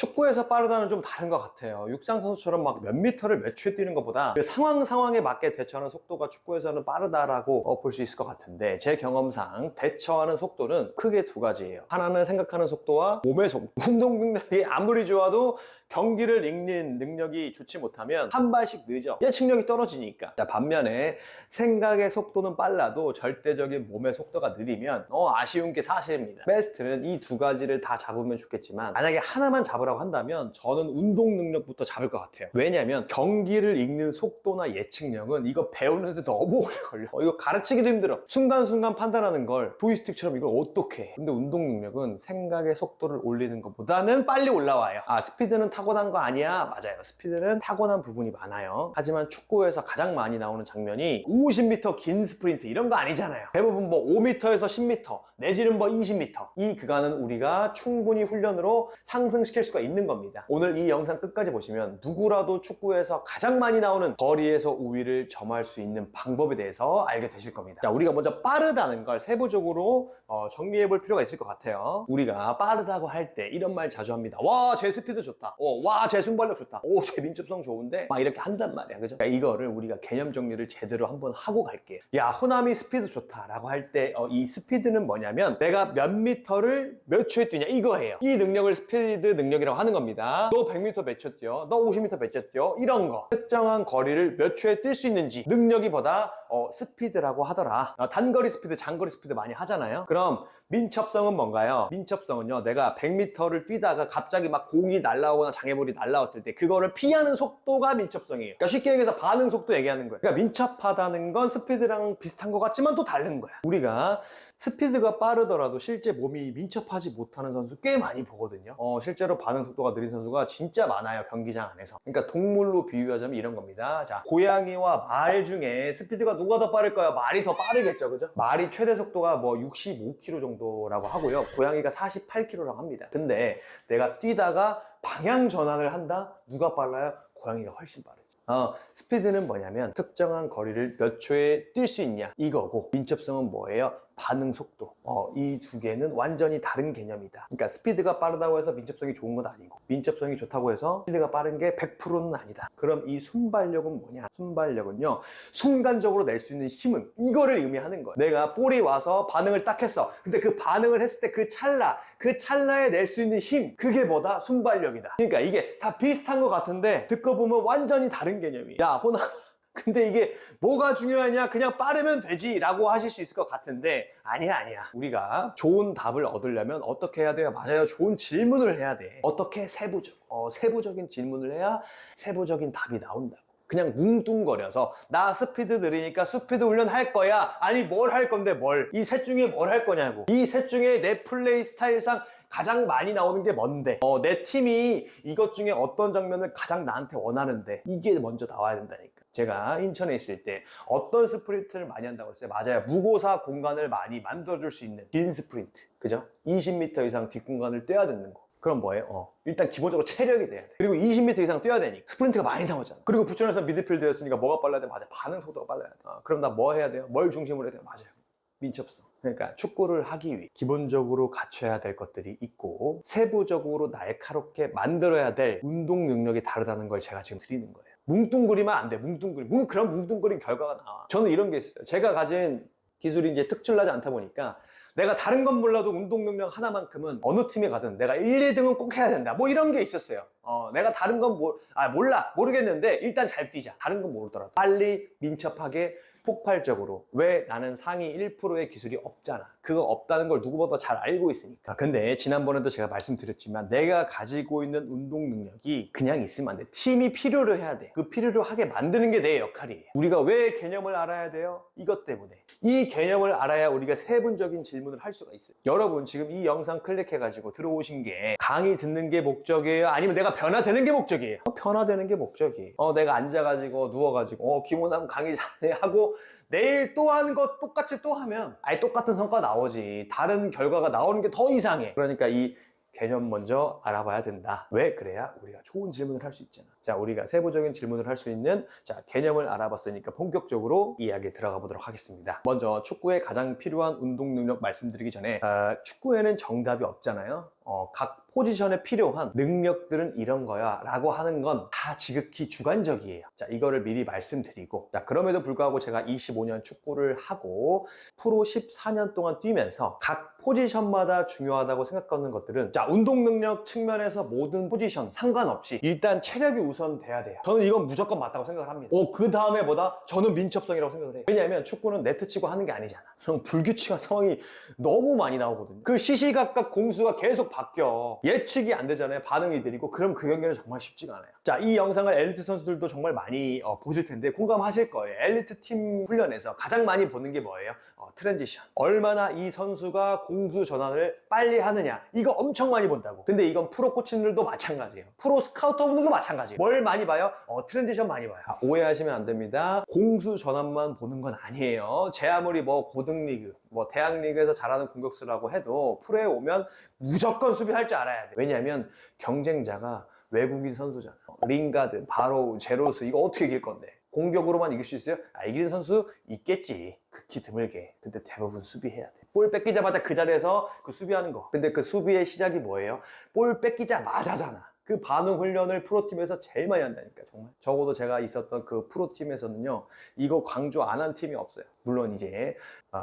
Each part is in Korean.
축구에서 빠르다는 좀 다른 것 같아요. 육상 선수처럼 막 몇 미터를 몇 초에 뛰는 것보다 그 상황에 맞게 대처하는 속도가 축구에서는 빠르다라고 볼 수 있을 것 같은데, 제 경험상 대처하는 속도는 크게 두 가지예요. 하나는 생각하는 속도와 몸의 속도. 운동 능력이 아무리 좋아도 경기를 읽는 능력이 좋지 못하면 한 발씩 늦어. 예측력이 떨어지니까. 자, 반면에 생각의 속도는 빨라도 절대적인 몸의 속도가 느리면 아쉬운 게 사실입니다. 베스트는 이 두 가지를 다 잡으면 좋겠지만, 만약에 하나만 잡으라고 한다면 저는 운동 능력부터 잡을 것 같아요. 왜냐면 경기를 읽는 속도나 예측력은 이거 배우는데 너무 오래 걸려. 이거 가르치기도 힘들어. 순간순간 판단하는 걸 조이스틱처럼 이걸 어떻게 해. 근데 운동 능력은 생각의 속도를 올리는 것보다는 빨리 올라와요. 스피드는 타고난 거 아니야? 맞아요. 스피드는 타고난 부분이 많아요. 하지만 축구에서 가장 많이 나오는 장면이 50m 긴 스프린트 이런 거 아니잖아요. 대부분 뭐 5m에서 10m 내지는 뭐 20m, 이 구간은 우리가 충분히 훈련으로 상승시킬 수가 있는 겁니다. 오늘 이 영상 끝까지 보시면 누구라도 축구에서 가장 많이 나오는 거리에서 우위를 점할 수 있는 방법에 대해서 알게 되실 겁니다. 자, 우리가 먼저 빠르다는 걸 세부적으로 정리해 볼 필요가 있을 것 같아요. 우리가 빠르다고 할 때 이런 말 자주 합니다. 와, 제 스피드 좋다. 와, 제 순발력 좋다. 오, 제 민첩성 좋은데? 막 이렇게 한단 말이야. 그죠? 그러니까 이거를 우리가 개념 정리를 제대로 한번 하고 갈게요. 야, 호남이 스피드 좋다라고 할 때 이 스피드는 뭐냐면 내가 몇 미터를 몇 초에 뛰냐 이거예요. 이 능력을 스피드 능력이라고 하는 겁니다. 너 100m 몇 초 뛰어? 너 50m 몇 초 뛰어? 이런 거. 특정한 거리를 몇 초에 뛸 수 있는지 능력이보다 스피드라고 하더라. 단거리 스피드, 장거리 스피드 많이 하잖아요. 그럼 민첩성은 뭔가요? 민첩성은요, 내가 100m를 뛰다가 갑자기 막 공이 날라오거나 장애물이 날라왔을 때 그거를 피하는 속도가 민첩성이에요. 그러니까 쉽게 얘기해서 반응 속도 얘기하는 거예요. 그러니까 민첩하다는 건 스피드랑 비슷한 것 같지만 또 다른 거야. 우리가 스피드가 빠르더라도 실제 몸이 민첩하지 못하는 선수 꽤 많이 보거든요. 실제로 반응 속도가 느린 선수가 진짜 많아요, 경기장 안에서. 그러니까 동물로 비유하자면 이런 겁니다. 자, 고양이와 말 중에 스피드가 누가 더 빠를까요? 말이 더 빠르겠죠, 그죠? 말이 최대 속도가 뭐 65km 정도라고 하고요, 고양이가 48km라고 합니다. 근데 내가 뛰다가 방향 전환을 한다? 누가 빨라요? 고양이가 훨씬 빠르죠. 스피드는 뭐냐면 특정한 거리를 몇 초에 뛸 수 있냐 이거고, 민첩성은 뭐예요? 반응 속도. 이 두 개는 완전히 다른 개념이다. 그러니까 스피드가 빠르다고 해서 민첩성이 좋은 건 아니고, 민첩성이 좋다고 해서 스피드가 빠른 게 100%는 아니다. 그럼 이 순발력은 뭐냐? 순발력은요, 순간적으로 낼 수 있는 힘은 이거를 의미하는 거예요. 내가 볼이 와서 반응을 딱 했어. 근데 그 반응을 했을 때 그 찰나에 낼 수 있는 힘, 그게 뭐다? 순발력이다. 그러니까 이게 다 비슷한 것 같은데 듣고 보면 완전히 다른 개념이에요. 야, 호남, 근데 이게 뭐가 중요하냐? 그냥 빠르면 되지 라고 하실 수 있을 것 같은데, 아니야. 우리가 좋은 답을 얻으려면 어떻게 해야 돼요? 맞아요. 좋은 질문을 해야 돼. 어떻게? 세부적인 질문을 해야 세부적인 답이 나온다고. 그냥 뭉뚱거려서 나 스피드 느리니까 스피드 훈련 할 거야. 아니, 뭘 할 건데 뭘. 이 셋 중에 뭘 할 거냐고. 이 셋 중에 내 플레이 스타일상 가장 많이 나오는 게 뭔데, 내 팀이 이것 중에 어떤 장면을 가장 나한테 원하는데, 이게 먼저 나와야 된다니까. 제가 인천에 있을 때 어떤 스프린트를 많이 한다고 했어요? 맞아요. 무고사 공간을 많이 만들어줄 수 있는 긴 스프린트. 그죠? 20m 이상 뒷공간을 뛰어야 되는 거. 그럼 뭐예요? 일단 기본적으로 체력이 돼야 돼. 그리고 20m 이상 뛰어야 되니까 스프린트가 많이 나오잖아. 그리고 부천에서 미드필드였으니까 뭐가 빨라야 돼? 맞아, 반응 속도가 빨라야 돼. 그럼 나 뭐 해야 돼요? 뭘 중심으로 해야 돼요? 맞아요, 민첩성. 그러니까 축구를 하기 위해 기본적으로 갖춰야 될 것들이 있고, 세부적으로 날카롭게 만들어야 될 운동 능력이 다르다는 걸 제가 지금 드리는 거예요. 뭉뚱그리면 안 돼. 그런 뭉뚱그린 결과가 나와. 저는 이런 게 있어요. 제가 가진 기술이 이제 특출나지 않다 보니까 내가 다른 건 몰라도 운동 능력 하나만큼은 어느 팀에 가든 내가 1, 2등은 꼭 해야 된다. 뭐 이런 게 있었어요. 내가 다른 건 모르겠는데 일단 잘 뛰자. 다른 건 모르더라도 빨리, 민첩하게, 폭발적으로. 왜? 나는 상위 1%의 기술이 없잖아. 그거 없다는 걸 누구보다 잘 알고 있으니까. 근데 지난번에도 제가 말씀드렸지만 내가 가지고 있는 운동 능력이 그냥 있으면 안 돼. 팀이 필요로 해야 돼. 그 필요로 하게 만드는 게 내 역할이에요. 우리가 왜 개념을 알아야 돼요? 이것 때문에. 이 개념을 알아야 우리가 세분적인 질문을 할 수가 있어요. 여러분 지금 이 영상 클릭해가지고 들어오신 게 강의 듣는 게 목적이에요? 아니면 내가 변화되는 게 목적이에요? 변화되는 게 목적이에요. 내가 앉아가지고 누워가지고 김호남 강의 잘해 하고 내일 또 하는 거 똑같이 또 하면 똑같은 성과 나오지. 다른 결과가 나오는 게 더 이상해. 그러니까 이 개념 먼저 알아봐야 된다. 왜? 그래야 우리가 좋은 질문을 할 수 있잖아. 자, 우리가 세부적인 질문을 할 수 있는 개념을 알아봤으니까 본격적으로 이야기에 들어가 보도록 하겠습니다. 먼저 축구에 가장 필요한 운동 능력 말씀드리기 전에 축구에는 정답이 없잖아요. 각 포지션에 필요한 능력들은 이런 거야 라고 하는 건 다 지극히 주관적이에요. 자, 이거를 미리 말씀드리고, 자, 그럼에도 불구하고 제가 25년 축구를 하고 프로 14년 동안 뛰면서 각 포지션마다 중요하다고 생각하는 것들은, 자, 운동 능력 측면에서 모든 포지션 상관없이 일단 체력이 우선 돼야 돼요. 저는 이건 무조건 맞다고 생각을 합니다. 그 다음에 뭐다? 저는 민첩성이라고 생각을 해요. 왜냐하면 축구는 네트 치고 하는 게 아니잖아. 좀 불규칙한 상황이 너무 많이 나오거든요. 그 시시각각 공수가 계속 바뀌어. 예측이 안 되잖아요. 반응이 느리고. 그럼 그 경기는 정말 쉽지가 않아요. 자, 이 영상을 엘리트 선수들도 정말 많이 보실 텐데 공감하실 거예요. 엘리트 팀 훈련에서 가장 많이 보는 게 뭐예요? 트랜지션. 얼마나 이 선수가 공수 전환을 빨리 하느냐. 이거 엄청 많이 본다고. 근데 이건 프로 코치들도 마찬가지예요. 프로 스카우터분들도 마찬가지예요. 뭘 많이 봐요? 트랜지션 많이 봐요. 오해하시면 안 됩니다. 공수 전환만 보는 건 아니에요. 제 아무리 뭐 고등리그, 뭐 대학리그에서 잘하는 공격수라고 해도 프로에 오면 무조건 수비할 줄 알아야 돼. 왜냐면 경쟁자가 외국인 선수잖아. 링가드, 바로우, 제로스 이거 어떻게 이길 건데? 공격으로만 이길 수 있어요? 이기는 선수 있겠지. 극히 드물게. 근데 대부분 수비해야 돼. 볼 뺏기자마자 그 자리에서 그 수비하는 거. 근데 그 수비의 시작이 뭐예요? 볼 뺏기자마자잖아. 그 반응 훈련을 프로팀에서 제일 많이 한다니까, 정말. 적어도 제가 있었던 그 프로팀에서는요, 이거 강조 안 한 팀이 없어요. 물론 이제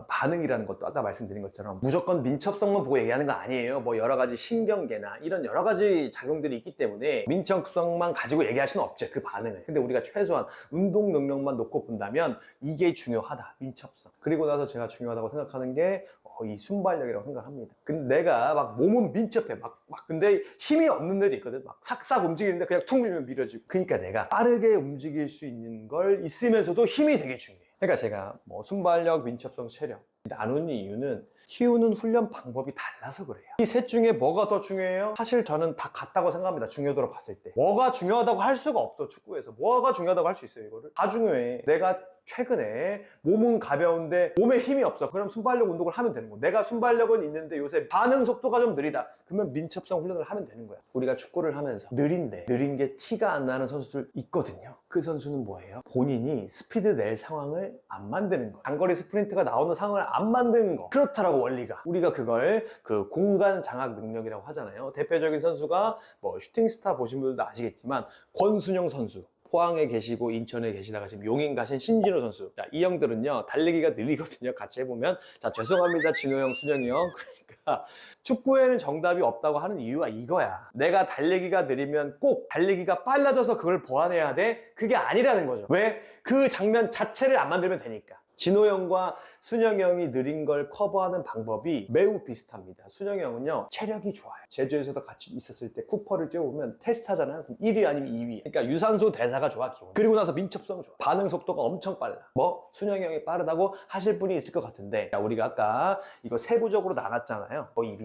반응이라는 것도 아까 말씀드린 것처럼 무조건 민첩성만 보고 얘기하는 거 아니에요. 뭐 여러 가지 신경계나 이런 여러 가지 작용들이 있기 때문에 민첩성만 가지고 얘기할 수는 없죠, 그 반응을. 근데 우리가 최소한 운동 능력만 놓고 본다면 이게 중요하다, 민첩성. 그리고 나서 제가 중요하다고 생각하는 게 이 순발력이라고 생각합니다. 근데 내가 막 몸은 민첩해. 근데 힘이 없는 애들이 있거든. 막 싹싹 움직이는데 그냥 툭 밀면 밀어지고. 그러니까 내가 빠르게 움직일 수 있는 걸 있으면서도 힘이 되게 중요해. 그러니까 제가 뭐 순발력, 민첩성, 체력 나누는 이유는 키우는 훈련 방법이 달라서 그래요. 이 셋 중에 뭐가 더 중요해요? 사실 저는 다 같다고 생각합니다. 중요도로 봤을 때. 뭐가 중요하다고 할 수가 없어, 축구에서. 뭐가 중요하다고 할 수 있어요, 이거를? 다 중요해. 내가 최근에 몸은 가벼운데 몸에 힘이 없어. 그럼 순발력 운동을 하면 되는 거야. 내가 순발력은 있는데 요새 반응 속도가 좀 느리다. 그러면 민첩성 훈련을 하면 되는 거야. 우리가 축구를 하면서 느린데 느린 게 티가 안 나는 선수들 있거든요. 그 선수는 뭐예요? 본인이 스피드 낼 상황을 안 만드는 거. 장거리 스프린트가 나오는 상황을 안 만드는 거. 그렇더라고, 원리가. 우리가 그걸 그 공간 장악 능력이라고 하잖아요. 대표적인 선수가 뭐 슈팅스타 보신 분들도 아시겠지만 권순영 선수. 포항에 계시고 인천에 계시다가 지금 용인 가신 신진호 선수. 자, 이 형들은요, 달리기가 느리거든요. 같이 해보면. 자, 죄송합니다. 진호 형, 순영이 형. 그러니까 축구에는 정답이 없다고 하는 이유가 이거야. 내가 달리기가 느리면 꼭 달리기가 빨라져서 그걸 보완해야 돼? 그게 아니라는 거죠. 왜? 그 장면 자체를 안 만들면 되니까. 진호 형과 순영이 형이 느린 걸 커버하는 방법이 매우 비슷합니다. 순영이 형은요, 체력이 좋아요. 제주에서도 같이 있었을 때 쿠퍼를 뛰어보면 테스트 하잖아요. 1위 아니면 2위. 그러니까 유산소 대사가 좋아, 기본. 그리고 나서 민첩성 좋아. 반응 속도가 엄청 빨라. 뭐 순영이 형이 빠르다고 하실 분이 있을 것 같은데, 자, 우리가 아까 이거 세부적으로 나눴잖아요. 이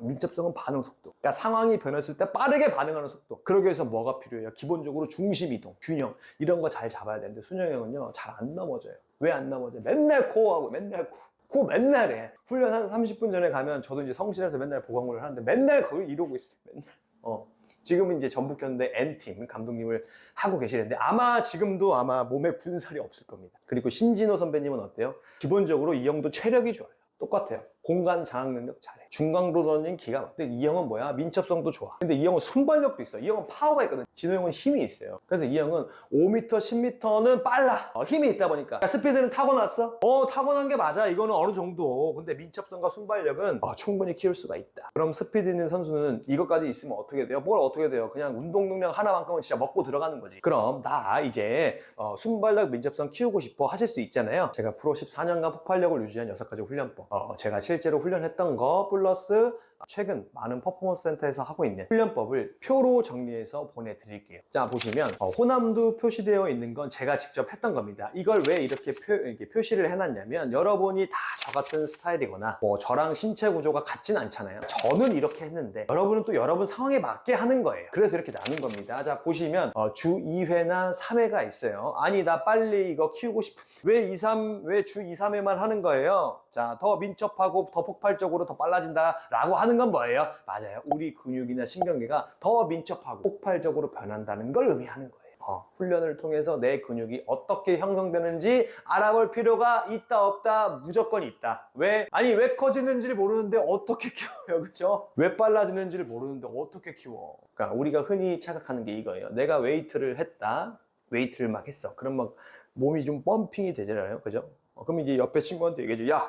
민첩성은 반응 속도. 그러니까 상황이 변했을 때 빠르게 반응하는 속도. 그러기 위해서 뭐가 필요해요? 기본적으로 중심 이동, 균형 이런 거 잘 잡아야 되는데 순영이 형은요, 잘 안 넘어져요. 왜 안 넘어져? 맨날 코어하고 맨날 코 맨날 해. 훈련 한 30분 전에 가면 저도 이제 성실해서 맨날 보강물을 하는데 맨날 거기 이러고 있어요. 맨날. 지금은 이제 전북현대 N팀 감독님을 하고 계시는데 아마 지금도 아마 몸에 굳은 살이 없을 겁니다. 그리고 신진호 선배님은 어때요? 기본적으로 이 형도 체력이 좋아요. 똑같아요. 공간 장악 능력 잘해. 중강도 던진 기가 막혀. 근데 이 형은 뭐야? 민첩성도 좋아. 근데 이 형은 순발력도 있어. 이 형은 파워가 있거든. 진호 형은 힘이 있어요. 그래서 이 형은 5m, 10m는 빨라. 힘이 있다 보니까. 그러니까 스피드는 타고났어? 타고난 게 맞아. 이거는 어느 정도. 근데 민첩성과 순발력은 충분히 키울 수가 있다. 그럼 스피드 있는 선수는 이것까지 있으면 어떻게 돼요? 뭘 어떻게 돼요? 그냥 운동 능력 하나만큼은 진짜 먹고 들어가는 거지. 그럼 나 이제 순발력, 민첩성 키우고 싶어 하실 수 있잖아요. 제가 프로 14년간 폭발력을 유지한 6가지 훈련법. 제가 실제로 훈련했던 거 플러스 최근 많은 퍼포먼스 센터에서 하고 있는 훈련법을 표로 정리해서 보내드릴게요. 자, 보시면 호남도 표시되어 있는 건 제가 직접 했던 겁니다. 이걸 왜 이렇게 표시를 해놨냐면 여러분이 다 저 같은 스타일이거나 뭐 저랑 신체 구조가 같진 않잖아요. 저는 이렇게 했는데 여러분은 또 여러분 상황에 맞게 하는 거예요. 그래서 이렇게 나눈 겁니다. 자, 보시면 주 2회나 3회가 있어요. 아니, 나 빨리 이거 키우고 싶은데 왜 주 2, 3회만 하는 거예요? 자, 더 민첩하고 더 폭발적으로 더 빨라진다 라고 하는 건 뭐예요? 맞아요. 우리 근육이나 신경계가 더 민첩하고 폭발적으로 변한다는 걸 의미하는 거예요. 훈련을 통해서 내 근육이 어떻게 형성되는지 알아볼 필요가 있다 없다? 무조건 있다. 왜? 아니 왜 커지는지를 모르는데 어떻게 키워요, 그죠? 왜 빨라지는지를 모르는데 어떻게 키워? 그러니까 우리가 흔히 착각하는 게 이거예요. 내가 웨이트를 했다, 웨이트를 막 했어. 그럼 막 몸이 좀 펌핑이 되잖아요, 그죠? 그럼 이제 옆에 친구한테 얘기해줘. 야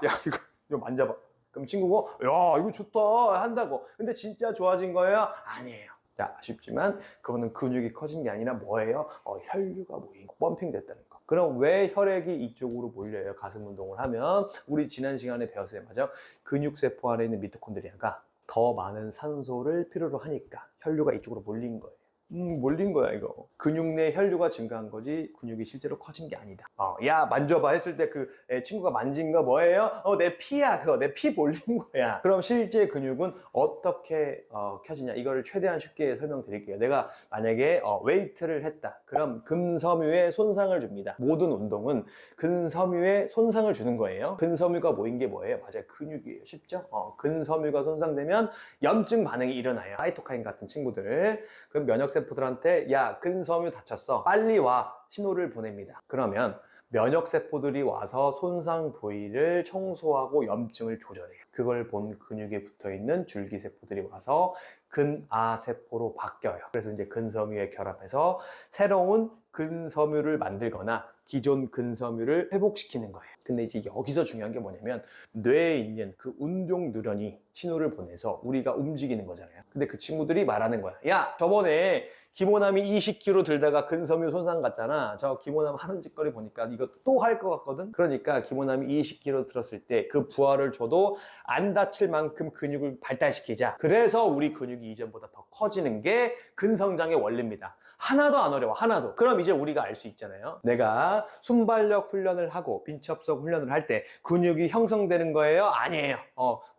이거 만져봐. 그럼 친구가 야 이거 좋다 한다고. 근데 진짜 좋아진 거예요? 아니에요. 자, 아쉽지만 그거는 근육이 커진 게 아니라 뭐예요? 혈류가 모이고 펌핑 됐다는 거. 그럼 왜 혈액이 이쪽으로 몰려요? 가슴 운동을 하면 우리 지난 시간에 배웠어요, 맞아? 근육세포 안에 있는 미토콘드리아가 더 많은 산소를 필요로 하니까 혈류가 이쪽으로 몰린 거예요. 몰린 거야 이거. 근육 내 혈류가 증가한 거지 근육이 실제로 커진 게 아니다. 야 만져봐 했을 때 그 친구가 만진 거 뭐예요? 내 피야. 그거 내 피 몰린 거야. 그럼 실제 근육은 어떻게 켜지냐, 이거를 최대한 쉽게 설명드릴게요. 내가 만약에 웨이트를 했다, 그럼 근섬유에 손상을 줍니다. 모든 운동은 근섬유에 손상을 주는 거예요. 근섬유가 모인 게 뭐예요? 맞아요, 근육이에요. 쉽죠? 근섬유가 손상되면 염증 반응이 일어나요. 사이토카인 같은 친구들. 그럼 면역세포들한테 야 근섬유 다쳤어 빨리 와 신호를 보냅니다. 그러면 면역세포들이 와서 손상 부위를 청소하고 염증을 조절해요. 그걸 본 근육에 붙어있는 줄기세포들이 와서 근아세포로 바뀌어요. 그래서 이제 근섬유에 결합해서 새로운 근섬유를 만들거나 기존 근섬유를 회복시키는 거예요. 근데 이제 여기서 중요한 게 뭐냐면 뇌에 있는 그 운동 누런이 신호를 보내서 우리가 움직이는 거잖아요. 근데 그 친구들이 말하는 거야. 야 저번에 김호남이 20kg 들다가 근섬유 손상 갔잖아. 저 김호남 하는 짓거리 보니까 이거 또 할 것 같거든. 그러니까 김호남이 20kg 들었을 때 그 부하를 줘도 안 다칠 만큼 근육을 발달시키자. 그래서 우리 근육이 이전보다 더 커지는 게 근성장의 원리입니다. 하나도 안 어려워, 하나도. 그럼 이제 우리가 알 수 있잖아요. 내가 순발력 훈련을 하고 빈첩성 훈련을 할 때 근육이 형성되는 거예요? 아니에요.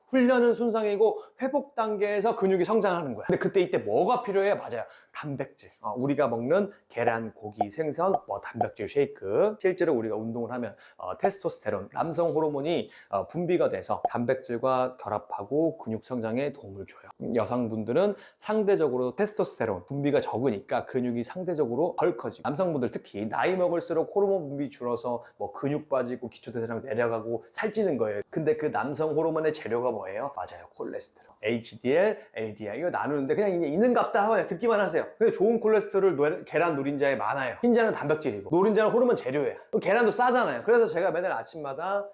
훈련은 손상이고 회복 단계에서 근육이 성장하는 거야. 근데 그때 이때 뭐가 필요해? 맞아요, 단백질. 우리가 먹는 계란, 고기, 생선, 단백질 쉐이크. 실제로 우리가 운동을 하면 테스토스테론, 남성 호르몬이 분비가 돼서 단백질과 결합하고 근육 성장에 도움을 줘요. 여성분들은 상대적으로 테스토스테론 분비가 적으니까 근육이 상대적으로 덜 커지고, 남성분들 특히 나이 먹을수록 호르몬 분비 줄어서 근육 빠지고 기초대사량 내려가고 살찌는 거예요. 근데 그 남성 호르몬의 재료가 뭐예요? 맞아요, 콜레스테롤. HDL, LDL 이거 나누는데 그냥 이제 있는갑다 하고 듣기만 하세요. 근데 좋은 콜레스테롤 계란 노린자에 많아요. 흰자는 단백질이고 노린자는 호르몬 재료예요. 계란도 싸잖아요. 그래서 제가 매달 아침마다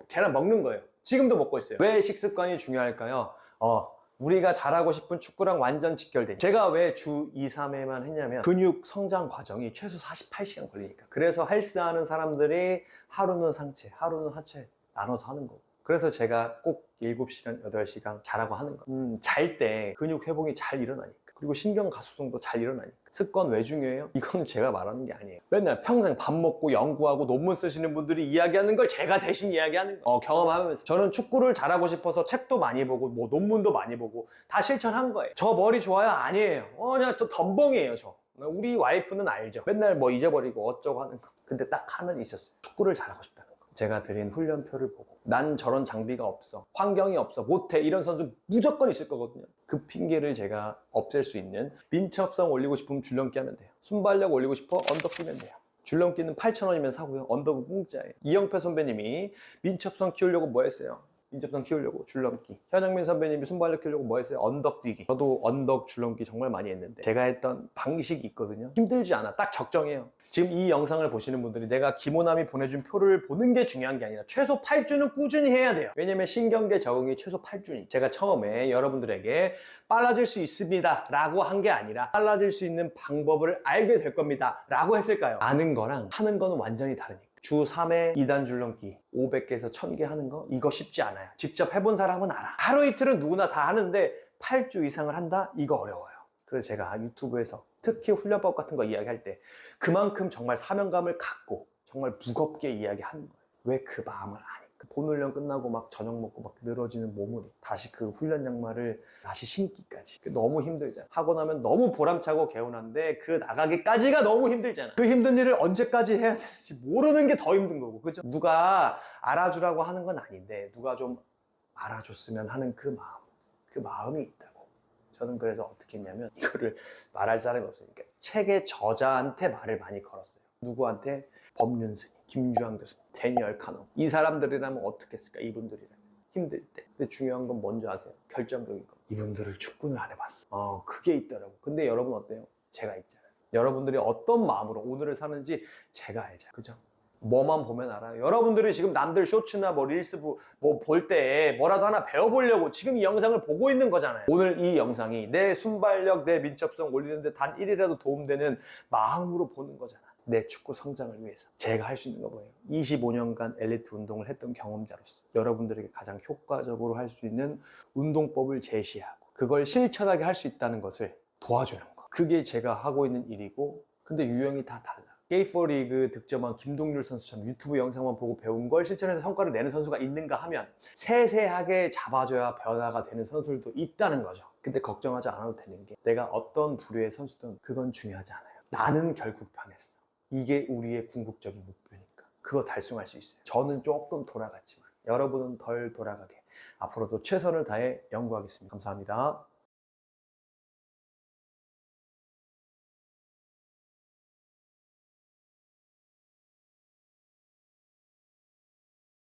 계란 먹는 거예요. 지금도 먹고 있어요. 왜 식습관이 중요할까요? 우리가 잘하고 싶은 축구랑 완전 직결돼. 제가 왜 주 2, 3회만 했냐면 근육 성장 과정이 최소 48시간 걸리니까. 그래서 헬스하는 사람들이 하루는 상체, 하루는 하체 나눠서 하는 거고. 그래서 제가 꼭 7시간, 8시간 자라고 하는 거예요. 잘 때 근육 회복이 잘 일어나니까. 그리고 신경 가소성도 잘 일어나니까. 습관 왜 중요해요? 이건 제가 말하는 게 아니에요. 맨날 평생 밥 먹고 연구하고 논문 쓰시는 분들이 이야기하는 걸 제가 대신 이야기하는 거예요. 경험하면서. 저는 축구를 잘하고 싶어서 책도 많이 보고 논문도 많이 보고 다 실천한 거예요. 저 머리 좋아요? 아니에요. 그냥 저 덤벙이에요, 저. 우리 와이프는 알죠. 맨날 잊어버리고 어쩌고 하는 거. 근데 딱 하나는 있었어요. 축구를 잘하고 싶다는 거. 제가 드린 훈련표를 보고 난 저런 장비가 없어, 환경이 없어, 못해, 이런 선수 무조건 있을 거거든요. 그 핑계를 제가 없앨 수 있는, 민첩성 올리고 싶으면 줄넘기 하면 돼요. 순발력 올리고 싶어 언덕 뛰면 돼요. 줄넘기는 8,000원이면 사고요. 언덕은 공짜예요. 이영패 선배님이 민첩성 키우려고 뭐 했어요? 민첩성 키우려고 줄넘기. 현영민 선배님이 순발력 키우려고 뭐 했어요? 언덕 뛰기. 저도 언덕 줄넘기 정말 많이 했는데 제가 했던 방식이 있거든요. 힘들지 않아. 딱 적정해요. 지금 이 영상을 보시는 분들이 내가 김호남이 보내준 표를 보는 게 중요한 게 아니라 최소 8주는 꾸준히 해야 돼요. 왜냐면 신경계 적응이 최소 8주니. 제가 처음에 여러분들에게 빨라질 수 있습니다 라고 한 게 아니라 빨라질 수 있는 방법을 알게 될 겁니다 라고 했을까요? 아는 거랑 하는 거는 완전히 다르니까. 주 3회 2단 줄넘기 500개에서 1000개 하는 거, 이거 쉽지 않아요. 직접 해본 사람은 알아. 하루 이틀은 누구나 다 하는데 8주 이상을 한다? 이거 어려워요. 그래서 제가 유튜브에서 특히 훈련법 같은 거 이야기할 때 그만큼 정말 사명감을 갖고 정말 무겁게 이야기하는 거예요. 왜? 그 마음을 아니까. 본 훈련 끝나고 막 저녁 먹고 막 늘어지는 몸을 다시 그 훈련 양말을 다시 신기까지 너무 힘들잖아. 하고 나면 너무 보람차고 개운한데 그 나가기까지가 너무 힘들잖아. 그 힘든 일을 언제까지 해야 될지 모르는 게 더 힘든 거고, 그죠? 누가 알아주라고 하는 건 아닌데 누가 좀 알아줬으면 하는 그 마음이 있다고. 저는 그래서 어떻게 했냐면 이거를 말할 사람이 없으니까 책의 저자한테 말을 많이 걸었어요. 누구한테? 법륜스님, 김주환 교수님, 데니얼 카노. 이 사람들이라면 어떻게 했을까? 이분들이라면 힘들 때. 근데 중요한 건 뭔지 아세요? 결정적인 거. 이분들을 축구는 안 해봤어. 그게 있더라고. 근데 여러분 어때요? 제가 있잖아요. 여러분들이 어떤 마음으로 오늘을 사는지 제가 알잖아요. 그죠? 뭐만 보면 알아요. 여러분들이 지금 남들 쇼츠나 뭐 릴스 뭐 볼 때 뭐라도 하나 배워보려고 지금 이 영상을 보고 있는 거잖아요. 오늘 이 영상이 내 순발력, 내 민첩성 올리는데 단 1이라도 도움되는 마음으로 보는 거잖아. 내 축구 성장을 위해서. 제가 할 수 있는 거 뭐예요? 25년간 엘리트 운동을 했던 경험자로서 여러분들에게 가장 효과적으로 할 수 있는 운동법을 제시하고 그걸 실천하게 할 수 있다는 것을 도와주는 거. 그게 제가 하고 있는 일이고, 근데 유형이 다 달라. K4 리그 득점한 김동률 선수처럼 유튜브 영상만 보고 배운 걸 실천해서 성과를 내는 선수가 있는가 하면 세세하게 잡아줘야 변화가 되는 선수들도 있다는 거죠. 근데 걱정하지 않아도 되는 게 내가 어떤 부류의 선수든 그건 중요하지 않아요. 나는 결국 변했어. 이게 우리의 궁극적인 목표니까 그거 달성할 수 있어요. 저는 조금 돌아갔지만 여러분은 덜 돌아가게 앞으로도 최선을 다해 연구하겠습니다. 감사합니다.